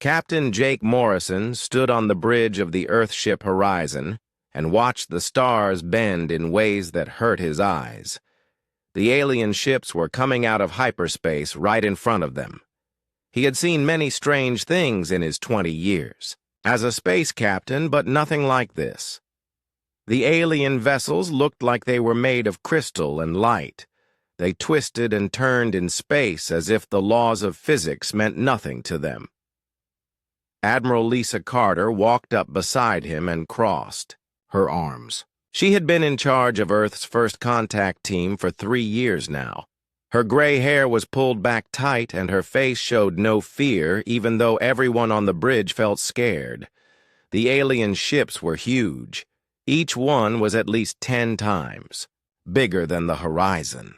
Captain Jake Morrison stood on the bridge of the Earthship Horizon and watched the stars bend in ways that hurt his eyes. The alien ships were coming out of hyperspace right in front of them. He had seen many strange things in his 20 years as a space captain, but nothing like this. The alien vessels looked like they were made of crystal and light. They twisted and turned in space as if the laws of physics meant nothing to them. Admiral Lisa Carter walked up beside him and crossed her arms. She had been in charge of Earth's first contact team for 3 years now. Her gray hair was pulled back tight and her face showed no fear, even though everyone on the bridge felt scared. The alien ships were huge. Each one was at least 10 times bigger than the horizon.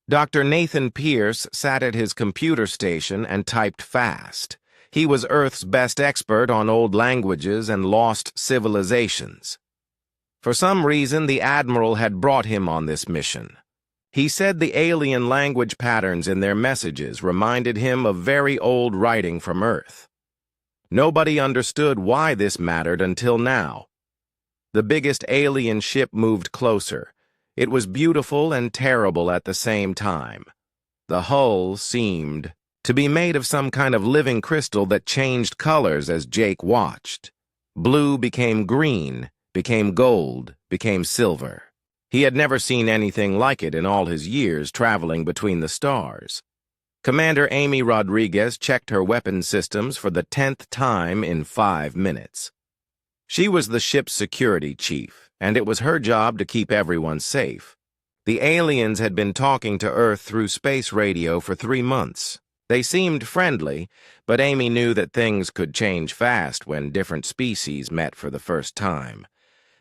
Dr. Nathan Pierce sat at his computer station and typed fast. He was Earth's best expert on old languages and lost civilizations. For some reason, the Admiral had brought him on this mission. He said the alien language patterns in their messages reminded him of very old writing from Earth. Nobody understood why this mattered until now. The biggest alien ship moved closer. It was beautiful and terrible at the same time. The hull seemed to be made of some kind of living crystal that changed colors as Jake watched. Blue became green, became gold, became silver. He had never seen anything like it in all his years traveling between the stars. Commander Amy Rodriguez checked her weapon systems for the 10th time in 5 minutes. She was the ship's security chief, and it was her job to keep everyone safe. The aliens had been talking to Earth through space radio for 3 months. They seemed friendly, but Amy knew that things could change fast when different species met for the first time.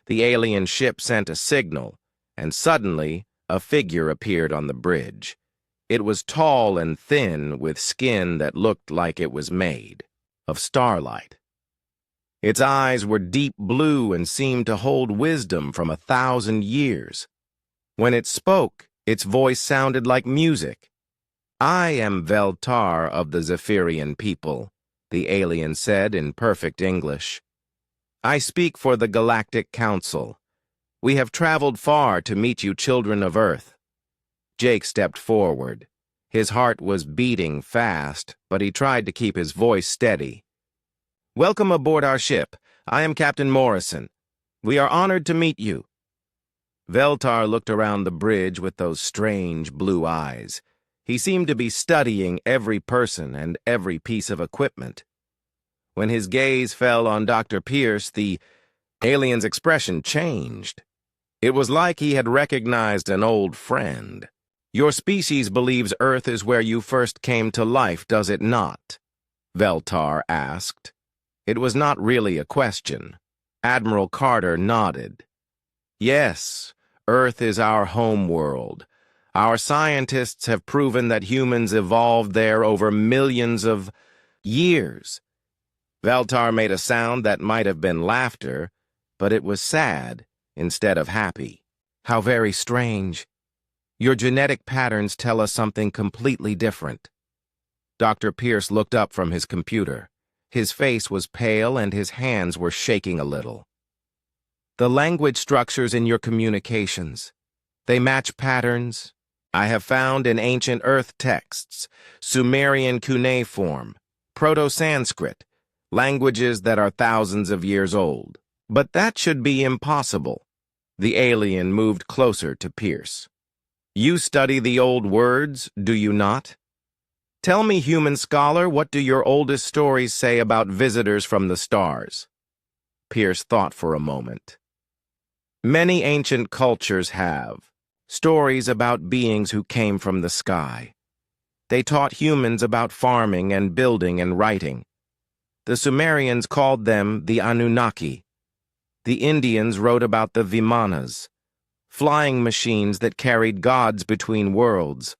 The alien ship sent a signal, and suddenly a figure appeared on the bridge. It was tall and thin, with skin that looked like it was made of starlight. Its eyes were deep blue and seemed to hold wisdom from 1,000 years. When it spoke, its voice sounded like music. "I am Veltar of the Zephyrian people," the alien said in perfect English. "I speak for the Galactic Council. We have traveled far to meet you children of Earth." Jake stepped forward. His heart was beating fast, but he tried to keep his voice steady. "Welcome aboard our ship. I am Captain Morrison. We are honored to meet you." Veltar looked around the bridge with those strange blue eyes. He seemed to be studying every person and every piece of equipment. When his gaze fell on Dr. Pierce, the alien's expression changed. It was like he had recognized an old friend. "Your species believes Earth is where you first came to life, does it not?" Veltar asked. It was not really a question. Admiral Carter nodded. "Yes, Earth is our home world. Our scientists have proven that humans evolved there over millions of years." Veltar made a sound that might have been laughter, but it was sad instead of happy. "How very strange. Your genetic patterns tell us something completely different." Dr. Pierce looked up from his computer. His face was pale and his hands were shaking a little. "The language structures in your communications, they match patterns I have found in ancient Earth texts, Sumerian cuneiform, Proto-Sanskrit, languages that are thousands of years old. But that should be impossible." The alien moved closer to Pierce. "You study the old words, do you not? Tell me, human scholar, what do your oldest stories say about visitors from the stars?" Pierce thought for a moment. "Many ancient cultures have stories about beings who came from the sky. They taught humans about farming and building and writing. The Sumerians called them the Anunnaki. The Indians wrote about the Vimanas, flying machines that carried gods between worlds.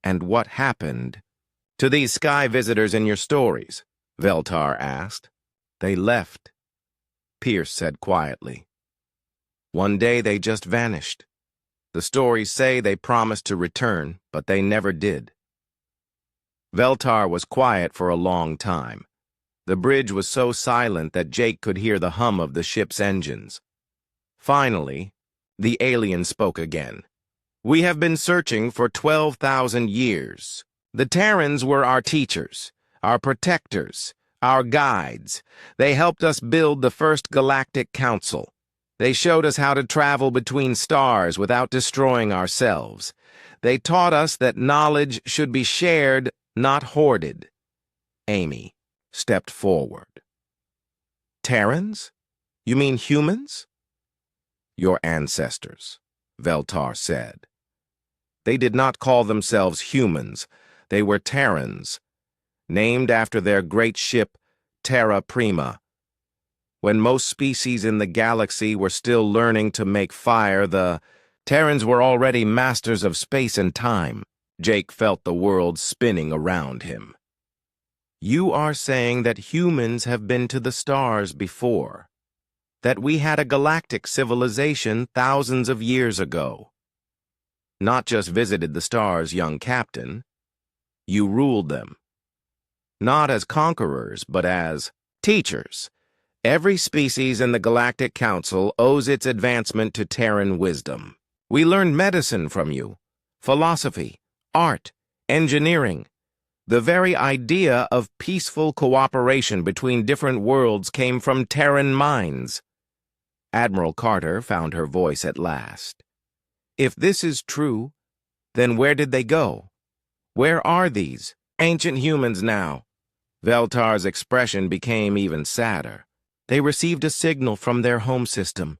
And what happened to these sky visitors in your stories?" Veltar asked. "They left," Pierce said quietly. "One day they just vanished. The stories say they promised to return, but they never did." Veltar was quiet for a long time. The bridge was so silent that Jake could hear the hum of the ship's engines. Finally, the alien spoke again. "We have been searching for 12,000 years. The Terrans were our teachers, our protectors, our guides. They helped us build the first Galactic Council. They showed us how to travel between stars without destroying ourselves. They taught us that knowledge should be shared, not hoarded." Amy stepped forward. "Terrans? You mean humans?" "Your ancestors," Veltar said. "They did not call themselves humans. They were Terrans, named after their great ship, Terra Prima. When most species in the galaxy were still learning to make fire, the Terrans were already masters of space and time." Jake felt the world spinning around him. "You are saying that humans have been to the stars before, that we had a galactic civilization thousands of years ago. Not just visited the stars, young captain. You ruled them. Not as conquerors, but as teachers. Every species in the Galactic Council owes its advancement to Terran wisdom. We learned medicine from you, philosophy, art, engineering. The very idea of peaceful cooperation between different worlds came from Terran minds." Admiral Carter found her voice at last. "If this is true, then where did they go? Where are these ancient humans now?" Veltar's expression became even sadder. "They received a signal from their home system.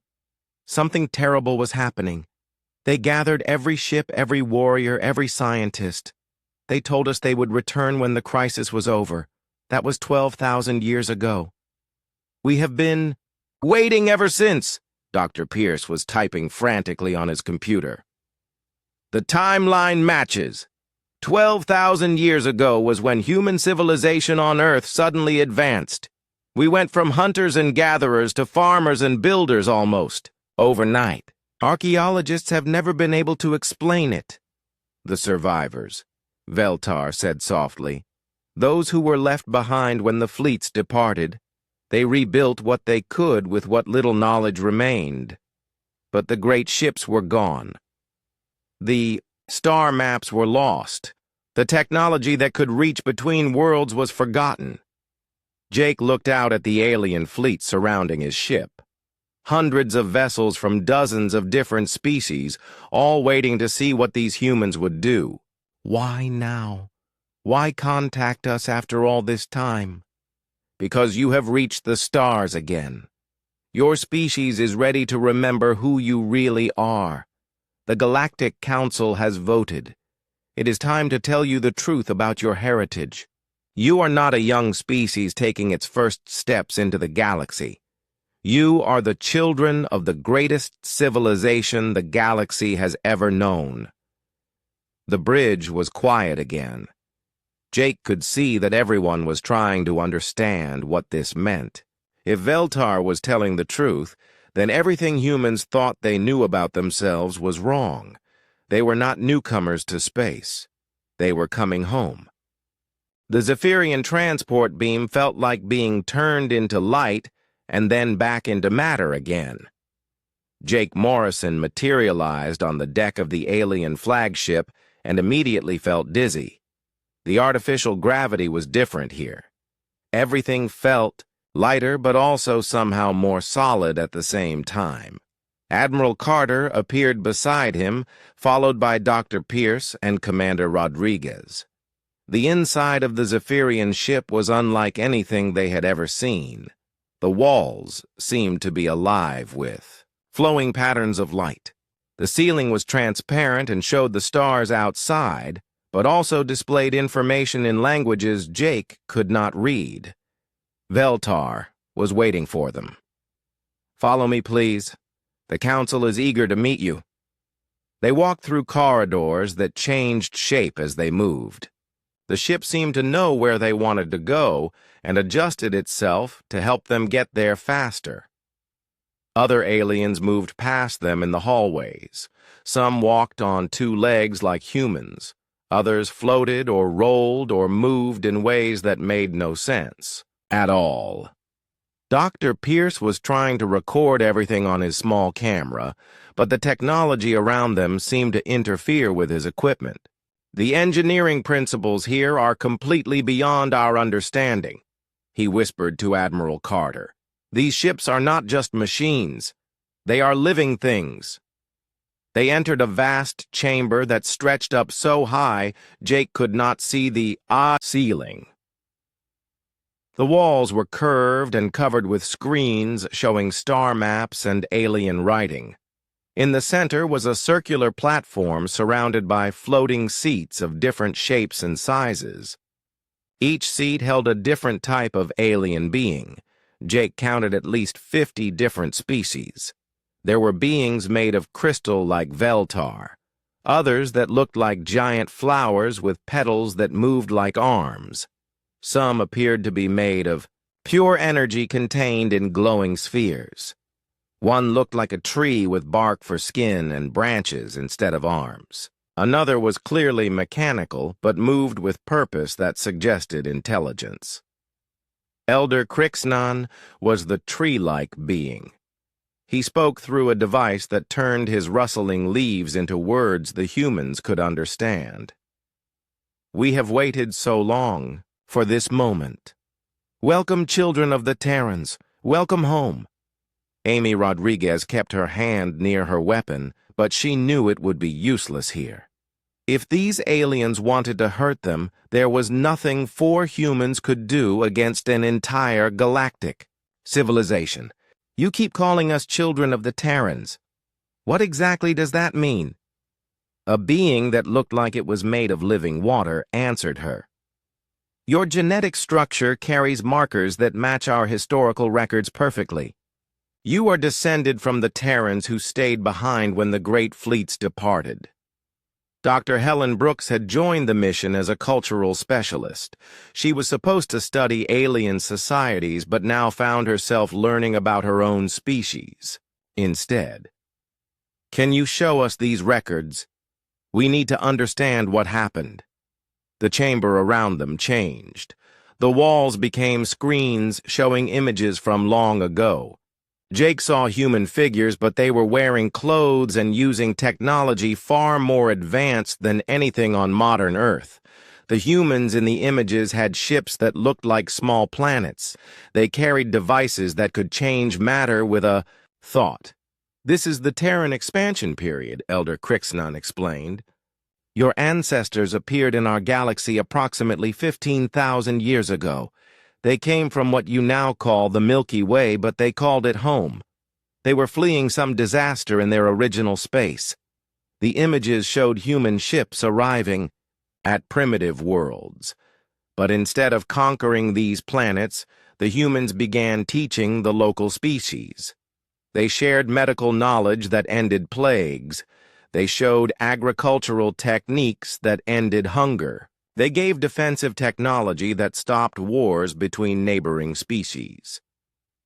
Something terrible was happening. They gathered every ship, every warrior, every scientist. They told us they would return when the crisis was over. That was 12,000 years ago. We have been waiting ever since." Dr. Pierce was typing frantically on his computer. "The timeline matches. 12,000 years ago was when human civilization on Earth suddenly advanced. We went from hunters and gatherers to farmers and builders almost, overnight. Archaeologists have never been able to explain it." "The survivors," Veltar said softly. "Those who were left behind when the fleets departed. They rebuilt what they could with what little knowledge remained. But the great ships were gone. The star maps were lost. The technology that could reach between worlds was forgotten." Jake looked out at the alien fleet surrounding his ship. Hundreds of vessels from dozens of different species, all waiting to see what these humans would do. "Why now? Why contact us after all this time?" "Because you have reached the stars again. Your species is ready to remember who you really are. The Galactic Council has voted. It is time to tell you the truth about your heritage. You are not a young species taking its first steps into the galaxy. You are the children of the greatest civilization the galaxy has ever known." The bridge was quiet again. Jake could see that everyone was trying to understand what this meant. If Veltar was telling the truth, then everything humans thought they knew about themselves was wrong. They were not newcomers to space. They were coming home. The Zephyrian transport beam felt like being turned into light and then back into matter again. Jake Morrison materialized on the deck of the alien flagship and immediately felt dizzy. The artificial gravity was different here. Everything felt lighter but also somehow more solid at the same time. Admiral Carter appeared beside him, followed by Dr. Pierce and Commander Rodriguez. The inside of the Zephyrian ship was unlike anything they had ever seen. The walls seemed to be alive with flowing patterns of light. The ceiling was transparent and showed the stars outside, but also displayed information in languages Jake could not read. Veltar was waiting for them. "Follow me, please. The Council is eager to meet you." They walked through corridors that changed shape as they moved. The ship seemed to know where they wanted to go and adjusted itself to help them get there faster. Other aliens moved past them in the hallways. Some walked on two legs like humans. Others floated or rolled or moved in ways that made no sense at all. Dr. Pierce was trying to record everything on his small camera, but the technology around them seemed to interfere with his equipment. "The engineering principles here are completely beyond our understanding," he whispered to Admiral Carter. "These ships are not just machines. They are living things." They entered a vast chamber that stretched up so high Jake could not see the ceiling. The walls were curved and covered with screens showing star maps and alien writing. In the center was a circular platform surrounded by floating seats of different shapes and sizes. Each seat held a different type of alien being. Jake counted at least 50 different species. There were beings made of crystal like Veltar, others that looked like giant flowers with petals that moved like arms. Some appeared to be made of pure energy contained in glowing spheres. One looked like a tree with bark for skin and branches instead of arms. Another was clearly mechanical, but moved with purpose that suggested intelligence. Elder Crixnon was the tree-like being. He spoke through a device that turned his rustling leaves into words the humans could understand. "We have waited so long for this moment. Welcome, children of the Terrans. Welcome home." Amy Rodriguez kept her hand near her weapon, but she knew it would be useless here. If these aliens wanted to hurt them, there was nothing 4 humans could do against an entire galactic civilization. "You keep calling us children of the Terrans. What exactly does that mean?" A being that looked like it was made of living water answered her. "Your genetic structure carries markers that match our historical records perfectly. You are descended from the Terrans who stayed behind when the great fleets departed." Dr. Helen Brooks had joined the mission as a cultural specialist. She was supposed to study alien societies, but now found herself learning about her own species instead. "Can you show us these records? We need to understand what happened." The chamber around them changed. The walls became screens showing images from long ago. Jake saw human figures, but they were wearing clothes and using technology far more advanced than anything on modern Earth. The humans in the images had ships that looked like small planets. They carried devices that could change matter with a thought. "This is the Terran expansion period," Elder Crixnon explained. "Your ancestors appeared in our galaxy approximately 15,000 years ago. They came from what you now call the Milky Way, but they called it home. They were fleeing some disaster in their original space. The images showed human ships arriving at primitive worlds. But instead of conquering these planets, the humans began teaching the local species. They shared medical knowledge that ended plagues. They showed agricultural techniques that ended hunger. They gave defensive technology that stopped wars between neighboring species."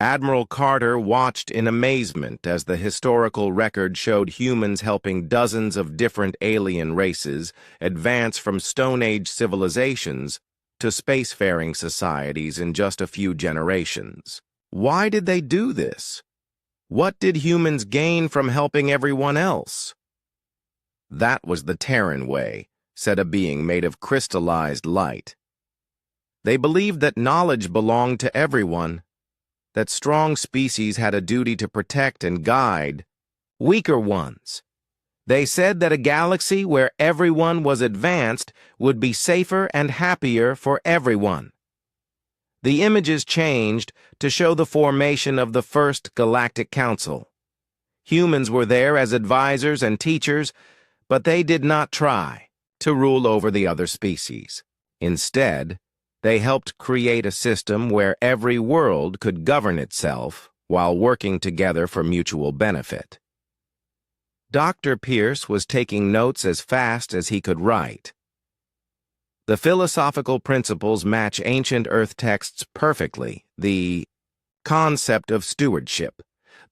Admiral Carter watched in amazement as the historical record showed humans helping dozens of different alien races advance from Stone Age civilizations to spacefaring societies in just a few generations. Why did they do this? What did humans gain from helping everyone else? "That was the Terran way," said a being made of crystallized light. "They believed that knowledge belonged to everyone, that strong species had a duty to protect and guide weaker ones. They said that a galaxy where everyone was advanced would be safer and happier for everyone." The images changed to show the formation of the first Galactic Council. Humans were there as advisors and teachers, but they did not try to rule over the other species. Instead, they helped create a system where every world could govern itself while working together for mutual benefit. Dr. Pierce was taking notes as fast as he could write. The philosophical principles match ancient Earth texts perfectly. The concept of stewardship,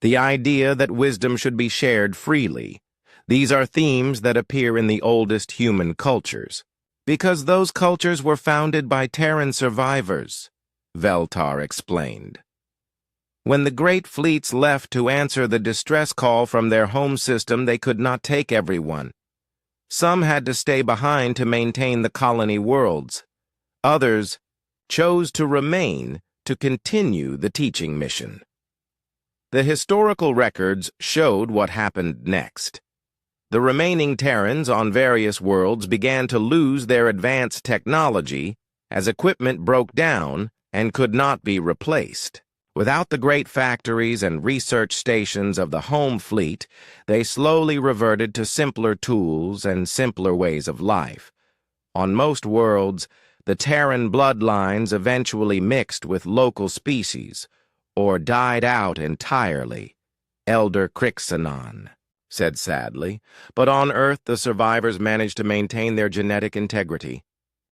the idea that wisdom should be shared freely. These are themes that appear in the oldest human cultures. Because those cultures were founded by Terran survivors, Veltar explained. When the great fleets left to answer the distress call from their home system, they could not take everyone. Some had to stay behind to maintain the colony worlds. Others chose to remain to continue the teaching mission. The historical records showed what happened next. The remaining Terrans on various worlds began to lose their advanced technology as equipment broke down and could not be replaced. Without the great factories and research stations of the home fleet, they slowly reverted to simpler tools and simpler ways of life. On most worlds, the Terran bloodlines eventually mixed with local species, or died out entirely. Elder Crixanon said sadly, but on Earth the survivors managed to maintain their genetic integrity.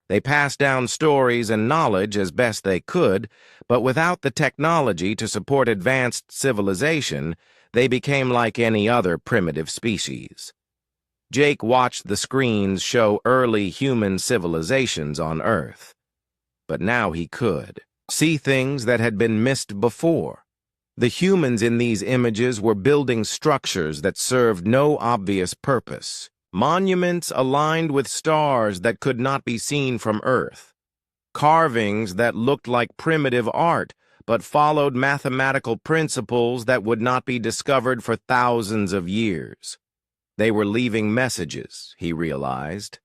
They passed down stories and knowledge as best they could, but without the technology to support advanced civilization, they became like any other primitive species. Jake watched the screens show early human civilizations on Earth. But now he could see things that had been missed before. The humans in these images were building structures that served no obvious purpose. Monuments aligned with stars that could not be seen from Earth. Carvings that looked like primitive art, but followed mathematical principles that would not be discovered for thousands of years. They were leaving messages, he realized.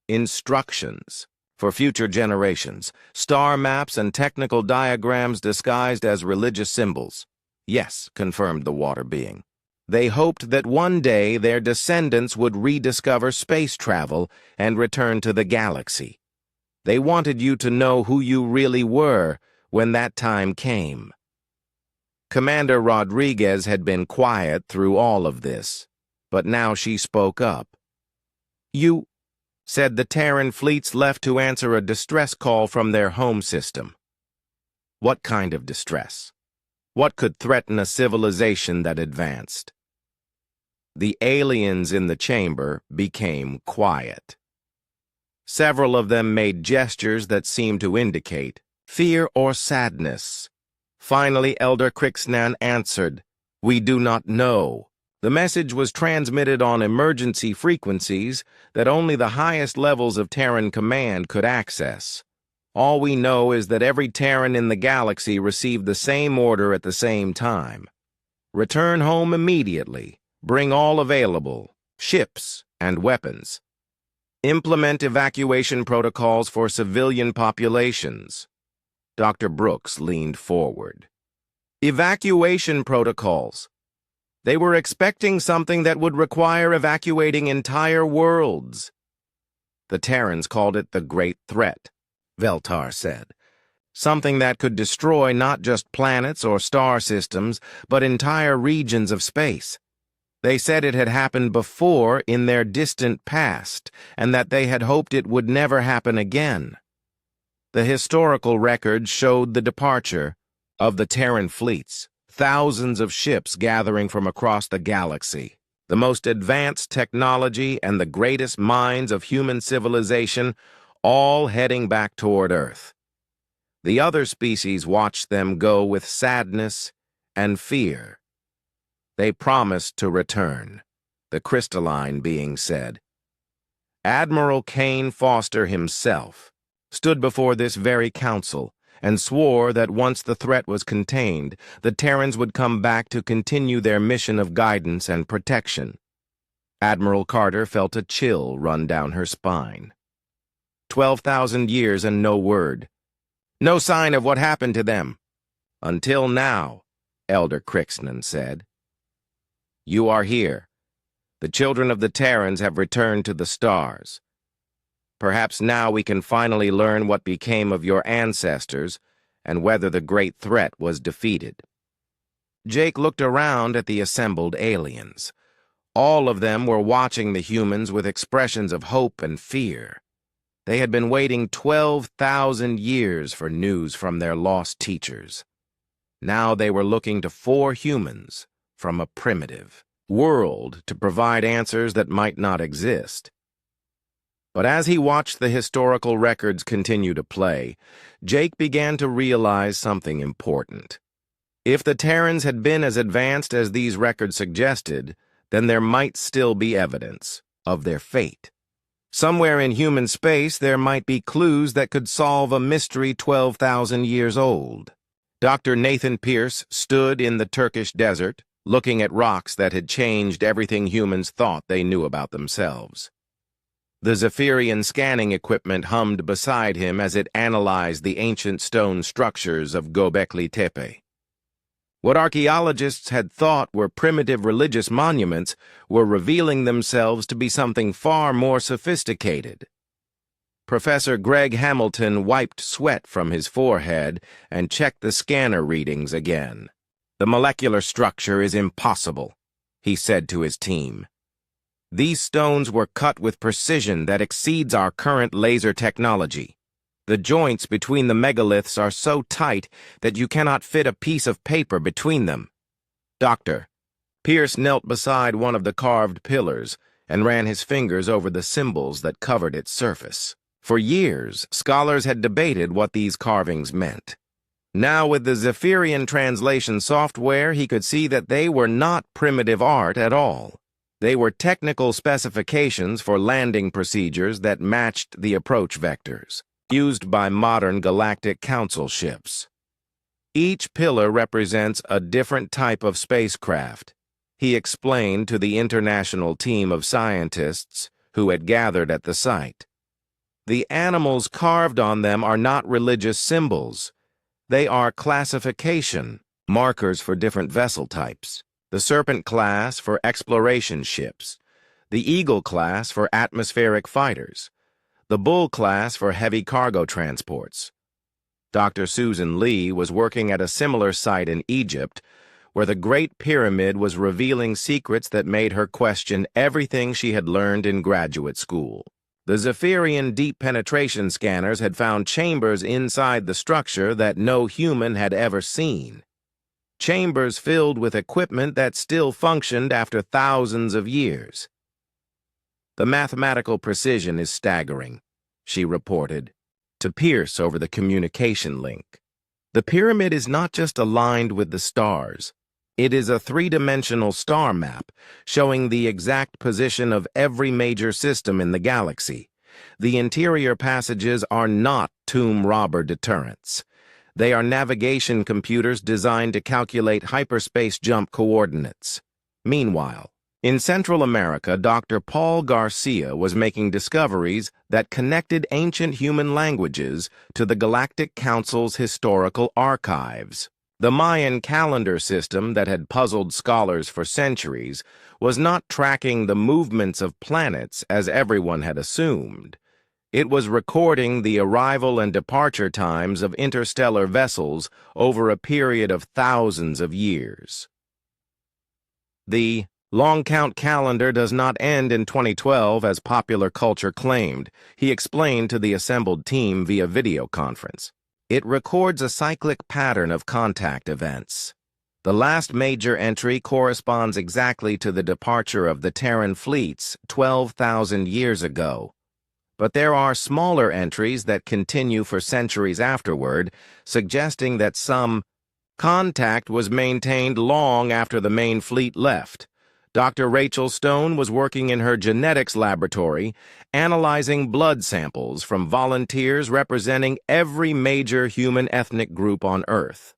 Instructions for future generations, star maps and technical diagrams disguised as religious symbols. Yes, confirmed the water being. They hoped that one day their descendants would rediscover space travel and return to the galaxy. They wanted you to know who you really were when that time came. Commander Rodriguez had been quiet through all of this, but now she spoke up. You said the Terran fleets left to answer a distress call from their home system. What kind of distress? What could threaten a civilization that advanced? The aliens in the chamber became quiet. Several of them made gestures that seemed to indicate fear or sadness. Finally, Elder Crixanon answered, "We do not know." The message was transmitted on emergency frequencies that only the highest levels of Terran command could access. All we know is that every Terran in the galaxy received the same order at the same time. Return home immediately. Bring all available ships and weapons. Implement evacuation protocols for civilian populations. Dr. Brooks leaned forward. Evacuation protocols. They were expecting something that would require evacuating entire worlds. The Terrans called it the Great Threat, Veltar said. Something that could destroy not just planets or star systems, but entire regions of space. They said it had happened before in their distant past, and that they had hoped it would never happen again. The historical records showed the departure of the Terran fleets. Thousands of ships gathering from across the galaxy, the most advanced technology and the greatest minds of human civilization, all heading back toward Earth. The other species watched them go with sadness and fear. They promised to return, the crystalline being said. Admiral Kane Foster himself stood before this very council and swore that once the threat was contained, the Terrans would come back to continue their mission of guidance and protection. Admiral Carter felt a chill run down her spine. 12,000 years and no word. No sign of what happened to them. Until now, Elder Crixanon said. You are here. The children of the Terrans have returned to the stars. Perhaps now we can finally learn what became of your ancestors and whether the great threat was defeated. Jake looked around at the assembled aliens. All of them were watching the humans with expressions of hope and fear. They had been waiting 12,000 years for news from their lost teachers. Now they were looking to 4 humans from a primitive world to provide answers that might not exist. But as he watched the historical records continue to play, Jake began to realize something important. If the Terrans had been as advanced as these records suggested, then there might still be evidence of their fate. Somewhere in human space, there might be clues that could solve a mystery 12,000 years old. Dr. Nathan Pierce stood in the Turkish desert, looking at rocks that had changed everything humans thought they knew about themselves. The Zephyrian scanning equipment hummed beside him as it analyzed the ancient stone structures of Göbekli Tepe. What archaeologists had thought were primitive religious monuments were revealing themselves to be something far more sophisticated. Professor Greg Hamilton wiped sweat from his forehead and checked the scanner readings again. "The molecular structure is impossible," he said to his team. "These stones were cut with precision that exceeds our current laser technology. The joints between the megaliths are so tight that you cannot fit a piece of paper between them." "Doctor." Pierce knelt beside one of the carved pillars and ran his fingers over the symbols that covered its surface. For years, scholars had debated what these carvings meant. Now, with the Zephyrian translation software, he could see that they were not primitive art at all. They were technical specifications for landing procedures that matched the approach vectors used by modern Galactic Council ships. Each pillar represents a different type of spacecraft, he explained to the international team of scientists who had gathered at the site. The animals carved on them are not religious symbols. They are classification markers for different vessel types. The Serpent class for exploration ships, the Eagle class for atmospheric fighters, the Bull class for heavy cargo transports. Dr. Susan Lee was working at a similar site in Egypt, where the Great Pyramid was revealing secrets that made her question everything she had learned in graduate school. The Zephyrian deep penetration scanners had found chambers inside the structure that no human had ever seen. Chambers filled with equipment that still functioned after thousands of years. "The mathematical precision is staggering," she reported to Pierce over the communication link. "The pyramid is not just aligned with the stars. It is a three-dimensional star map showing the exact position of every major system in the galaxy. The interior passages are not tomb robber deterrents. They are navigation computers designed to calculate hyperspace jump coordinates." Meanwhile, in Central America, Dr. Paul Garcia was making discoveries that connected ancient human languages to the Galactic Council's historical archives. The Mayan calendar system that had puzzled scholars for centuries was not tracking the movements of planets as everyone had assumed. It was recording the arrival and departure times of interstellar vessels over a period of thousands of years. The long count calendar does not end in 2012 as popular culture claimed, he explained to the assembled team via video conference. It records a cyclic pattern of contact events. The last major entry corresponds exactly to the departure of the Terran fleets 12,000 years ago. But there are smaller entries that continue for centuries afterward, suggesting that some contact was maintained long after the main fleet left. Dr. Rachel Stone was working in her genetics laboratory, analyzing blood samples from volunteers representing every major human ethnic group on Earth.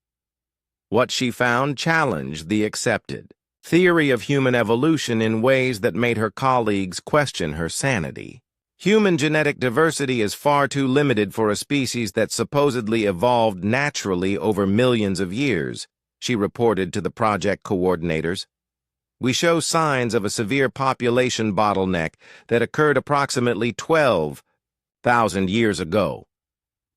What she found challenged the accepted theory of human evolution in ways that made her colleagues question her sanity. Human genetic diversity is far too limited for a species that supposedly evolved naturally over millions of years, she reported to the project coordinators. We show signs of a severe population bottleneck that occurred approximately 12,000 years ago.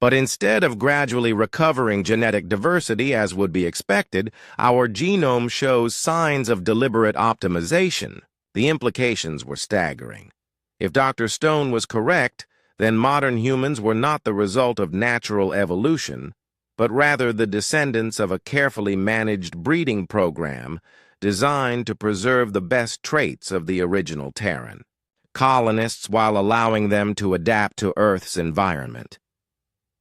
But instead of gradually recovering genetic diversity as would be expected, our genome shows signs of deliberate optimization. The implications were staggering. If Dr. Stone was correct, then modern humans were not the result of natural evolution, but rather the descendants of a carefully managed breeding program designed to preserve the best traits of the original Terran. colonists while allowing them to adapt to Earth's environment.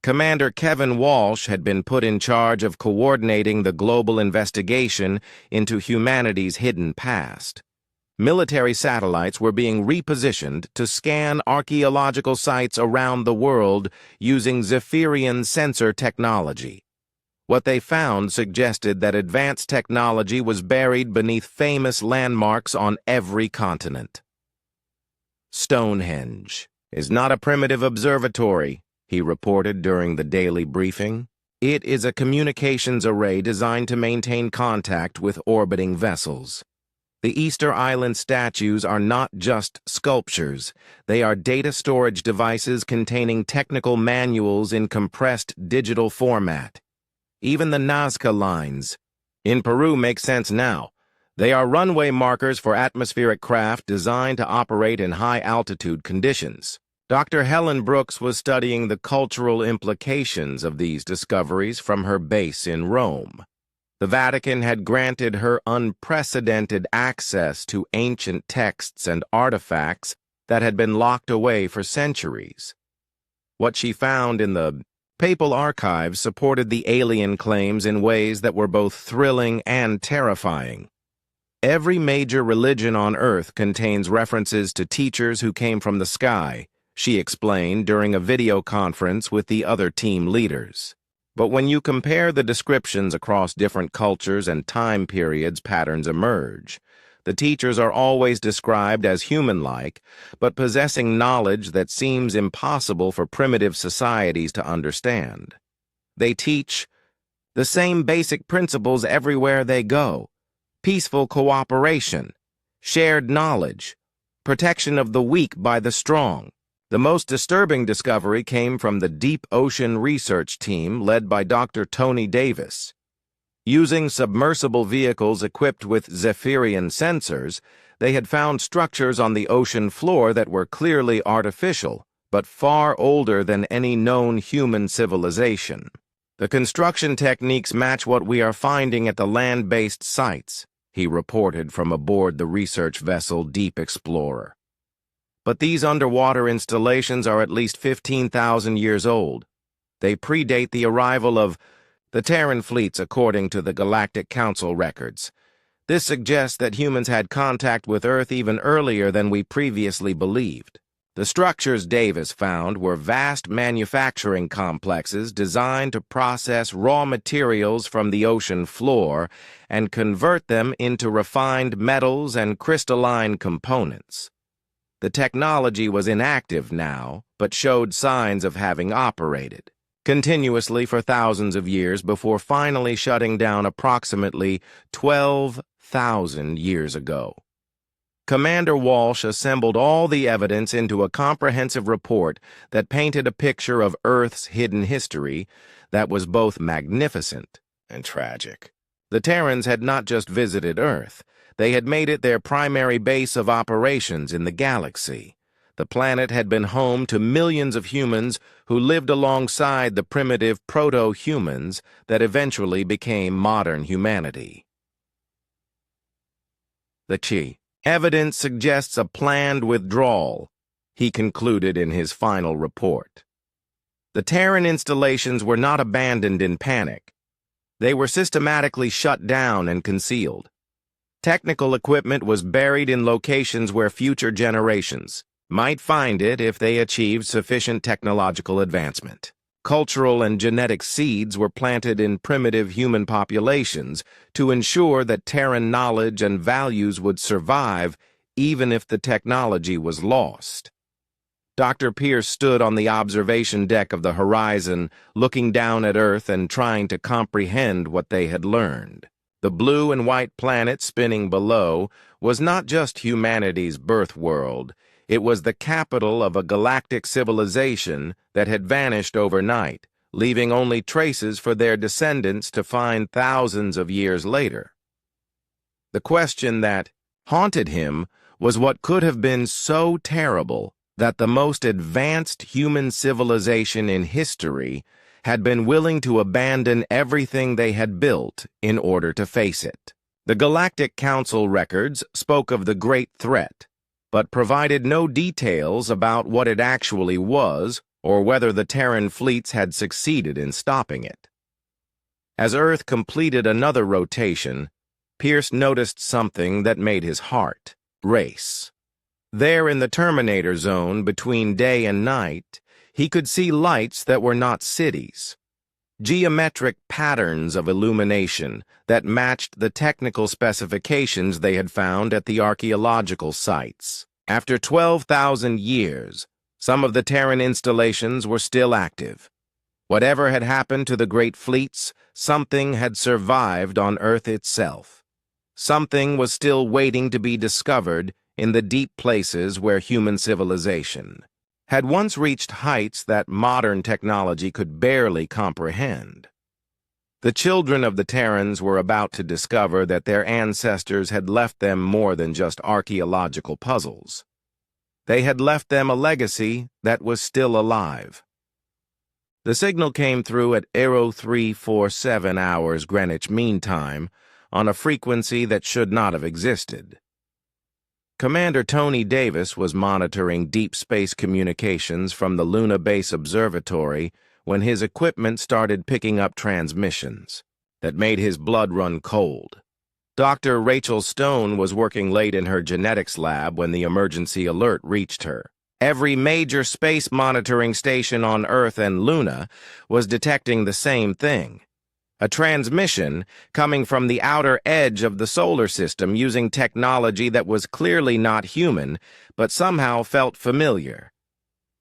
Commander Kevin Walsh had been put in charge of coordinating the global investigation into humanity's hidden past. Military satellites were being repositioned to scan archaeological sites around the world using Zephyrian sensor technology. What they found suggested that advanced technology was buried beneath famous landmarks on every continent. Stonehenge is not a primitive observatory, he reported during the daily briefing. It is a communications array designed to maintain contact with orbiting vessels. The Easter Island statues are not just sculptures. They are data storage devices containing technical manuals in compressed digital format. Even the Nazca lines in Peru make sense now. They are runway markers for atmospheric craft designed to operate in high-altitude conditions. Dr. Helen Brooks was studying the cultural implications of these discoveries from her base in Rome. The Vatican had granted her unprecedented access to ancient texts and artifacts that had been locked away for centuries. What she found in the papal archives supported the alien claims in ways that were both thrilling and terrifying. Every major religion on Earth contains references to teachers who came from the sky, she explained during a video conference with the other team leaders. But when you compare the descriptions across different cultures and time periods, patterns emerge. The teachers are always described as human-like, but possessing knowledge that seems impossible for primitive societies to understand. They teach the same basic principles everywhere they go: peaceful cooperation, shared knowledge, protection of the weak by the strong. The most disturbing discovery came from the Deep Ocean Research Team led by Dr. Tony Davis. Using submersible vehicles equipped with Zephyrian sensors, they had found structures on the ocean floor that were clearly artificial, but far older than any known human civilization. The construction techniques match what we are finding at the land-based sites, he reported from aboard the research vessel Deep Explorer. But these underwater installations are at least 15,000 years old. They predate the arrival of the Terran fleets according to the Galactic Council records. This suggests that humans had contact with Earth even earlier than we previously believed. The structures Davis found were vast manufacturing complexes designed to process raw materials from the ocean floor and convert them into refined metals and crystalline components. The technology was inactive now, but showed signs of having operated continuously for thousands of years before finally shutting down approximately 12,000 years ago. Commander Walsh assembled all the evidence into a comprehensive report that painted a picture of Earth's hidden history that was both magnificent and tragic. The Terrans had not just visited Earth. They had made it their primary base of operations in the galaxy. The planet had been home to millions of humans who lived alongside the primitive proto-humans that eventually became modern humanity. The Chi. Evidence suggests a planned withdrawal, he concluded in his final report. The Terran installations were not abandoned in panic. They were systematically shut down and concealed. Technical equipment was buried in locations where future generations might find it if they achieved sufficient technological advancement. Cultural and genetic seeds were planted in primitive human populations to ensure that Terran knowledge and values would survive even if the technology was lost. Dr. Pierce stood on the observation deck of the horizon, looking down at Earth and trying to comprehend what they had learned. The blue and white planet spinning below was not just humanity's birth world. It was the capital of a galactic civilization that had vanished overnight, leaving only traces for their descendants to find thousands of years later. The question that haunted him was what could have been so terrible that the most advanced human civilization in history had been willing to abandon everything they had built in order to face it. The Galactic Council records spoke of the Great Threat, but provided no details about what it actually was or whether the Terran fleets had succeeded in stopping it. As Earth completed another rotation, Pierce noticed something that made his heart race. There in the Terminator zone between day and night, he could see lights that were not cities. Geometric patterns of illumination that matched the technical specifications they had found at the archaeological sites. After 12,000 years, some of the Terran installations were still active. Whatever had happened to the great fleets, something had survived on Earth itself. Something was still waiting to be discovered in the deep places where human civilization had once reached heights that modern technology could barely comprehend. The children of the Terrans were about to discover that their ancestors had left them more than just archaeological puzzles. They had left them a legacy that was still alive. The signal came through at 0347 hours Greenwich Mean Time on a frequency that should not have existed. Commander Tony Davis was monitoring deep space communications from the Luna Base Observatory when his equipment started picking up transmissions that made his blood run cold. Dr. Rachel Stone was working late in her genetics lab when the emergency alert reached her. Every major space monitoring station on Earth and Luna was detecting the same thing. A transmission coming from the outer edge of the solar system using technology that was clearly not human, but somehow felt familiar.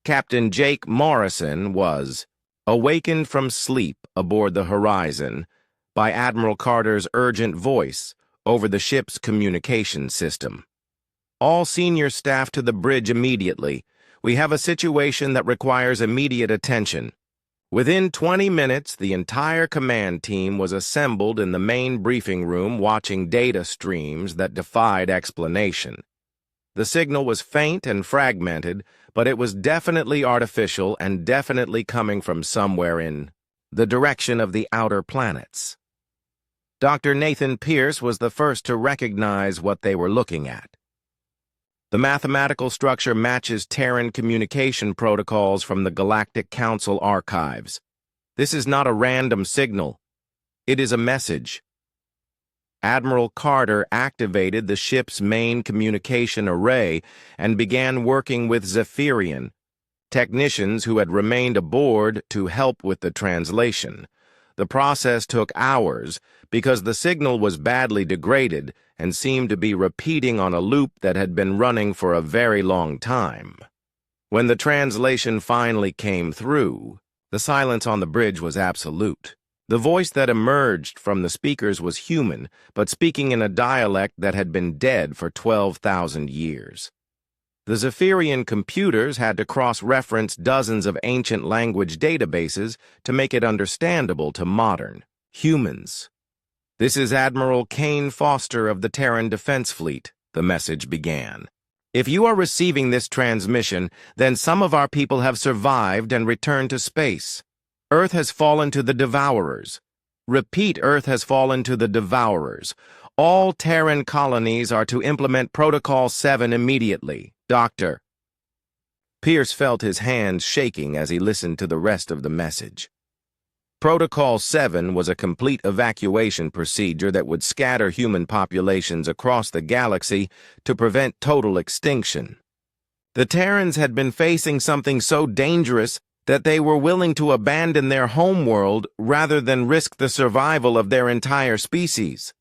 Captain Jake Morrison was awakened from sleep aboard the Horizon by Admiral Carter's urgent voice over the ship's communication system. All senior staff to the bridge immediately. We have a situation that requires immediate attention. Within 20 minutes, the entire command team was assembled in the main briefing room watching data streams that defied explanation. The signal was faint and fragmented, but it was definitely artificial and definitely coming from somewhere in the direction of the outer planets. Dr. Nathan Pierce was the first to recognize what they were looking at. The mathematical structure matches Terran communication protocols from the Galactic Council archives. This is not a random signal. It is a message. Admiral Carter activated the ship's main communication array and began working with Zephyrian, technicians who had remained aboard to help with the translation. The process took hours because the signal was badly degraded and seemed to be repeating on a loop that had been running for a very long time. When the translation finally came through, the silence on the bridge was absolute. The voice that emerged from the speakers was human, but speaking in a dialect that had been dead for 12,000 years. The Zephyrian computers had to cross-reference dozens of ancient language databases to make it understandable to modern humans. "This is Admiral Kane Foster of the Terran Defense Fleet," the message began. "If you are receiving this transmission, then some of our people have survived and returned to space. Earth has fallen to the Devourers. Repeat, Earth has fallen to the Devourers. All Terran colonies are to implement Protocol 7 immediately. Doctor." Pierce felt his hands shaking as he listened to the rest of the message. Protocol 7 was a complete evacuation procedure that would scatter human populations across the galaxy to prevent total extinction. The Terrans had been facing something so dangerous that they were willing to abandon their homeworld rather than risk the survival of their entire species.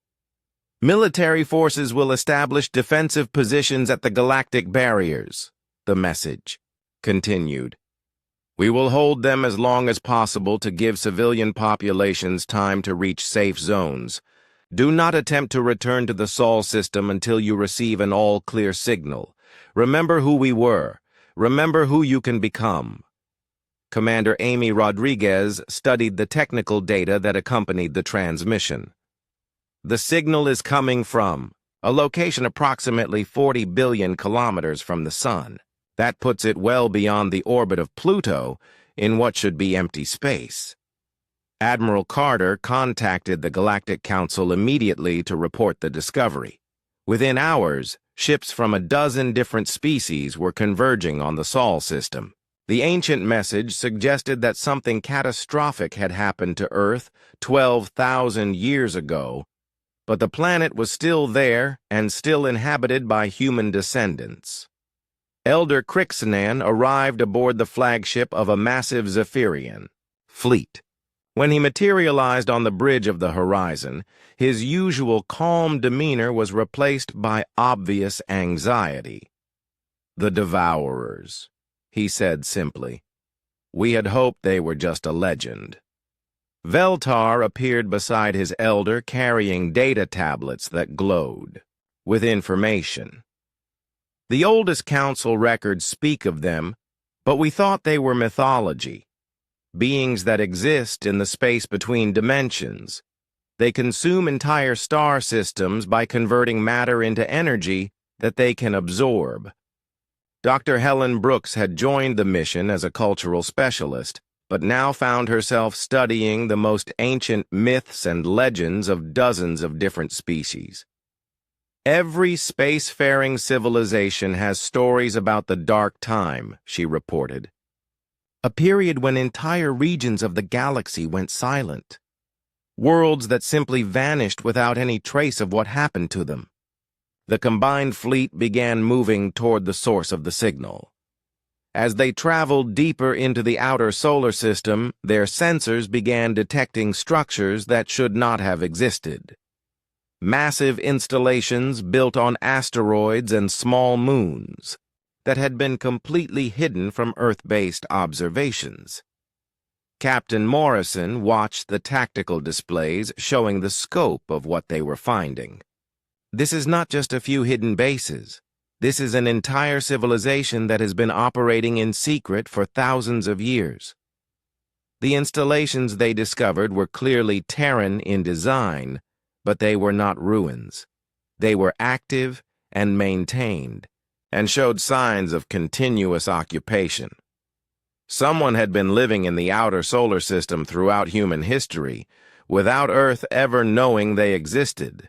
"Military forces will establish defensive positions at the galactic barriers," the message continued. "We will hold them as long as possible to give civilian populations time to reach safe zones. Do not attempt to return to the Sol system until you receive an all-clear signal. Remember who we were. Remember who you can become." Commander Amy Rodriguez studied the technical data that accompanied the transmission. "The signal is coming from a location approximately 40 billion kilometers from the Sun. That puts it well beyond the orbit of Pluto in what should be empty space." Admiral Carter contacted the Galactic Council immediately to report the discovery. Within hours, Ships from a dozen different species were converging on the Sol system. The ancient message suggested that something catastrophic had happened to Earth 12,000 years ago, but the planet was still there and still inhabited by human descendants. Elder Crixanan arrived aboard the flagship of a massive Zephyrian fleet. When he materialized on the bridge of the horizon, his usual calm demeanor was replaced by obvious anxiety. "The Devourers," he said simply. "We had hoped they were just a legend." Veltar appeared beside his elder carrying data tablets that glowed with information. "The oldest council records speak of them, but we thought they were mythology. Beings that exist in the space between dimensions. They consume entire star systems by converting matter into energy that they can absorb." Dr. Helen Brooks had joined the mission as a cultural specialist, but now found herself studying the most ancient myths and legends of dozens of different species. "Every spacefaring civilization has stories about the dark time," she reported. "A period when entire regions of the galaxy went silent. Worlds that simply vanished without any trace of what happened to them." The combined fleet began moving toward the source of the signal. As they traveled deeper into the outer solar system, their sensors began detecting structures that should not have existed. Massive installations built on asteroids and small moons that had been completely hidden from Earth-based observations. Captain Morrison watched the tactical displays showing the scope of what they were finding. "This is not just a few hidden bases. This is an entire civilization that has been operating in secret for thousands of years." The installations they discovered were clearly Terran in design, but they were not ruins. They were active and maintained, and showed signs of continuous occupation. Someone had been living in the outer solar system throughout human history, without Earth ever knowing they existed.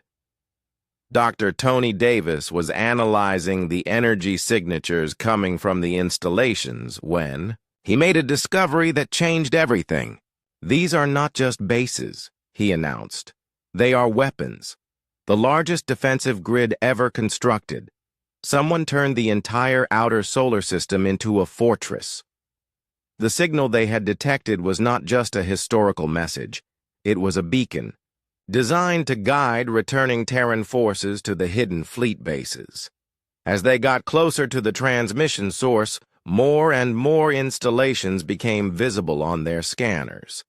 Dr. Tony Davis was analyzing the energy signatures coming from the installations when he made a discovery that changed everything. "These are not just bases," he announced. "They are weapons. The largest defensive grid ever constructed. Someone turned the entire outer solar system into a fortress." The signal they had detected was not just a historical message. It was a beacon, designed to guide returning Terran forces to the hidden fleet bases. As they got closer to the transmission source, more and more installations became visible on their scanners.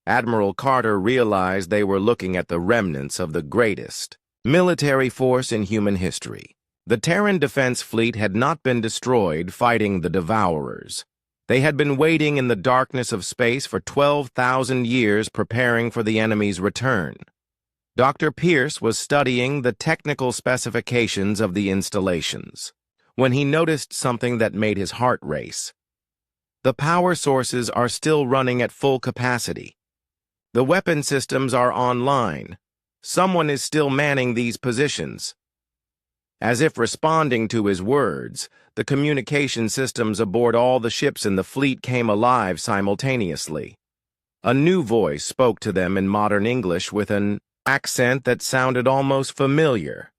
Admiral Carter realized they were looking at the remnants of the greatest military force in human history. The Terran Defense Fleet had not been destroyed fighting the Devourers. They had been waiting in the darkness of space for 12,000 years preparing for the enemy's return. Dr. Pierce was studying the technical specifications of the installations when he noticed something that made his heart race. The power sources are still running at full capacity. The weapon systems are online. Someone is still manning these positions. As if responding to his words, the communication systems aboard all the ships in the fleet came alive simultaneously. A new voice spoke to them in modern English with an accent that sounded almost familiar.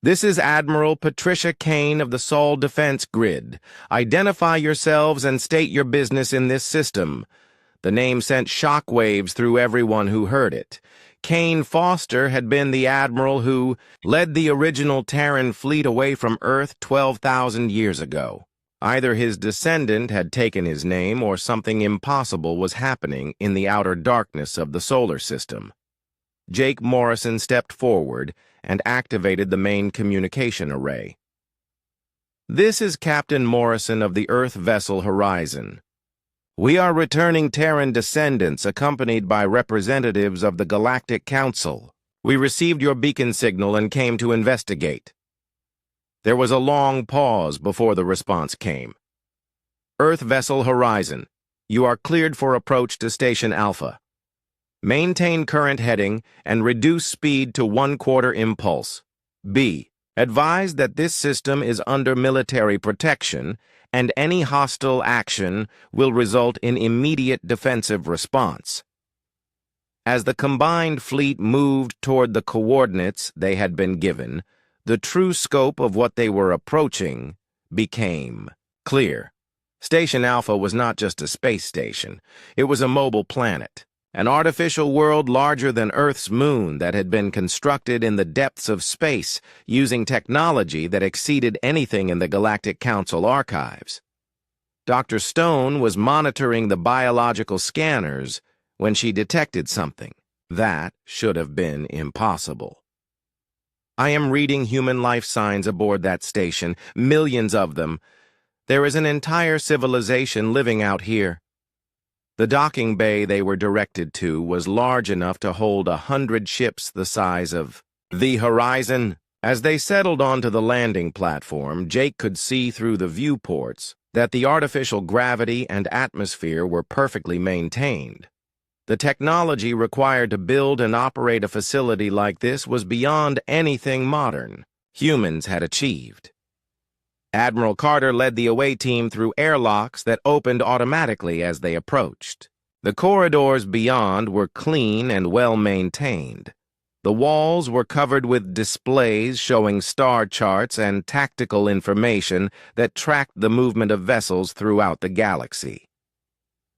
"This is Admiral Patricia Kane of the Sol Defense Grid. Identify yourselves and state your business in this system." The name sent shockwaves through everyone who heard it. Kane Foster had been the admiral who led the original Terran fleet away from Earth 12,000 years ago. Either his descendant had taken his name or something impossible was happening in the outer darkness of the solar system. Jake Morrison stepped forward and activated the main communication array. "This is Captain Morrison of the Earth vessel Horizon. We are returning Terran descendants accompanied by representatives of the Galactic Council. We received your beacon signal and came to investigate." There was a long pause before the response came. "Earth vessel Horizon, you are cleared for approach to Station Alpha. Maintain current heading and reduce speed to 1/4 impulse. B. Advised that this system is under military protection and any hostile action will result in immediate defensive response. As the combined fleet moved toward the coordinates they had been given, the true scope of what they were approaching became clear. Station Alpha was not just a space station. It was a mobile planet, an artificial world larger than Earth's moon that had been constructed in the depths of space using technology that exceeded anything in the Galactic Council archives. Dr. Stone was monitoring the biological scanners when she detected something. That should have been impossible. I am reading human life signs aboard that station, millions of them. There is an entire civilization living out here. The docking bay they were directed to was large enough to hold 100 ships the size of the horizon. As they settled onto the landing platform, Jake could see through the viewports that the artificial gravity and atmosphere were perfectly maintained. The technology required to build and operate a facility like this was beyond anything modern humans had achieved. Admiral Carter led the away team through airlocks that opened automatically as they approached. The corridors beyond were clean and well-maintained. The walls were covered with displays showing star charts and tactical information that tracked the movement of vessels throughout the galaxy.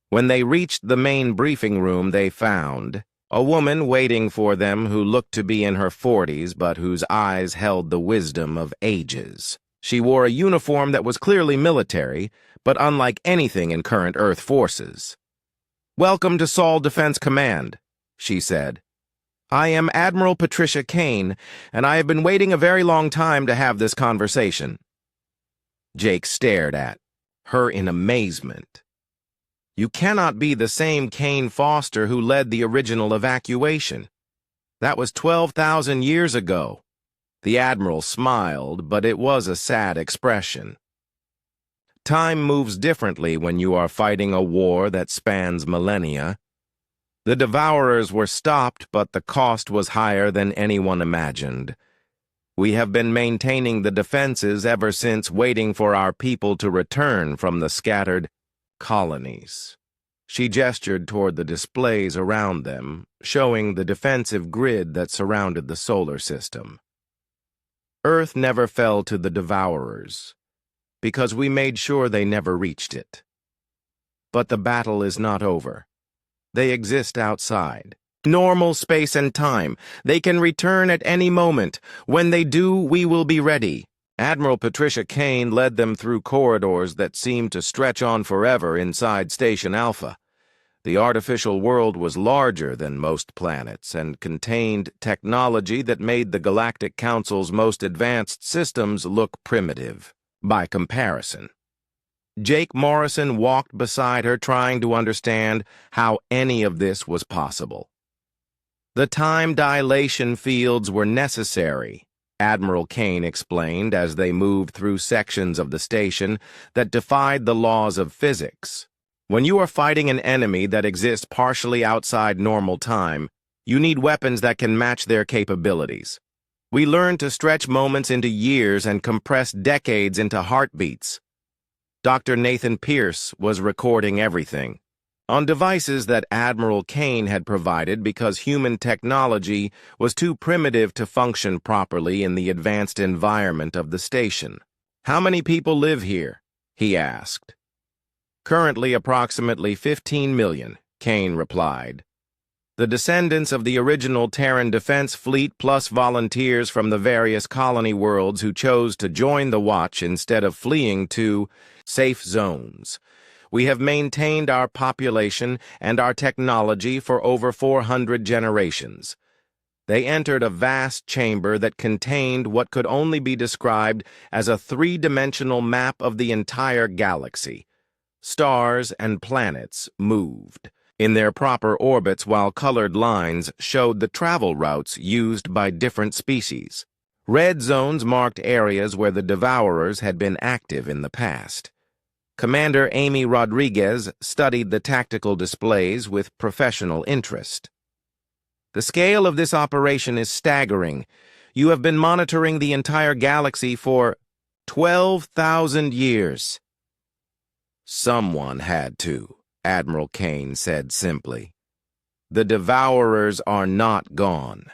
When they reached the main briefing room, they found a woman waiting for them who looked to be in her 40s but whose eyes held the wisdom of ages. She wore a uniform that was clearly military, but unlike anything in current Earth forces. "Welcome to Sol Defense Command," she said. "I am Admiral Patricia Kane, and I have been waiting a very long time to have this conversation." Jake stared at her in amazement. "You cannot be the same Kane Foster who led the original evacuation. That was 12,000 years ago." The Admiral smiled, but it was a sad expression. Time moves differently when you are fighting a war that spans millennia. The Devourers were stopped, but the cost was higher than anyone imagined. We have been maintaining the defenses ever since, waiting for our people to return from the scattered colonies. She gestured toward the displays around them, showing the defensive grid that surrounded the solar system. Earth never fell to the Devourers, because we made sure they never reached it. But the battle is not over. They exist outside. Normal space and time. They can return at any moment. When they do, we will be ready. Admiral Patricia Kane led them through corridors that seemed to stretch on forever inside Station Alpha. The artificial world was larger than most planets and contained technology that made the Galactic Council's most advanced systems look primitive by comparison. Jake Morrison walked beside her, trying to understand how any of this was possible. The time dilation fields were necessary, Admiral Kane explained as they moved through sections of the station that defied the laws of physics. When you are fighting an enemy that exists partially outside normal time, you need weapons that can match their capabilities. We learned to stretch moments into years and compress decades into heartbeats. Dr. Nathan Pierce was recording everything on devices that Admiral Kane had provided because human technology was too primitive to function properly in the advanced environment of the station. "How many people live here?" he asked. "Currently approximately 15 million, Kane replied. "The descendants of the original Terran Defense Fleet plus volunteers from the various colony worlds who chose to join the Watch instead of fleeing to safe zones. We have maintained our population and our technology for over 400 generations." They entered a vast chamber that contained what could only be described as a three-dimensional map of the entire galaxy. Stars and planets moved in their proper orbits while colored lines showed the travel routes used by different species. Red zones marked areas where the Devourers had been active in the past. Commander Amy Rodriguez studied the tactical displays with professional interest. "The scale of this operation is staggering. You have been monitoring the entire galaxy for 12,000 years. Someone had to, Admiral Kane said simply. The Devourers are not gone.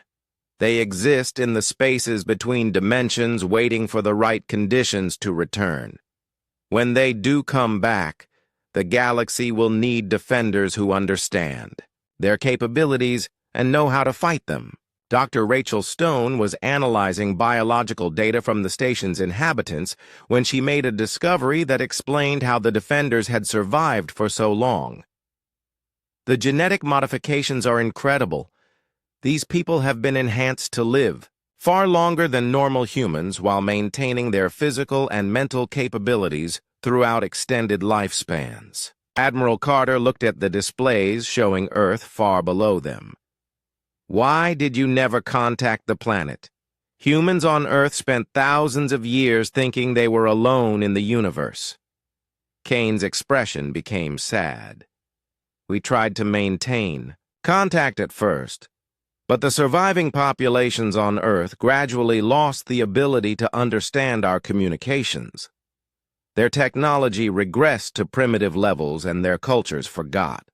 They exist in the spaces between dimensions waiting for the right conditions to return. When they do come back, the galaxy will need defenders who understand their capabilities and know how to fight them. Dr. Rachel Stone was analyzing biological data from the station's inhabitants when she made a discovery that explained how the defenders had survived for so long. The genetic modifications are incredible. These people have been enhanced to live far longer than normal humans while maintaining their physical and mental capabilities throughout extended lifespans. Admiral Carter looked at the displays showing Earth far below them. Why did you never contact the planet? Humans on Earth spent thousands of years thinking they were alone in the universe. Kane's expression became sad. We tried to maintain contact at first, but the surviving populations on Earth gradually lost the ability to understand our communications. Their technology regressed to primitive levels and their cultures forgot.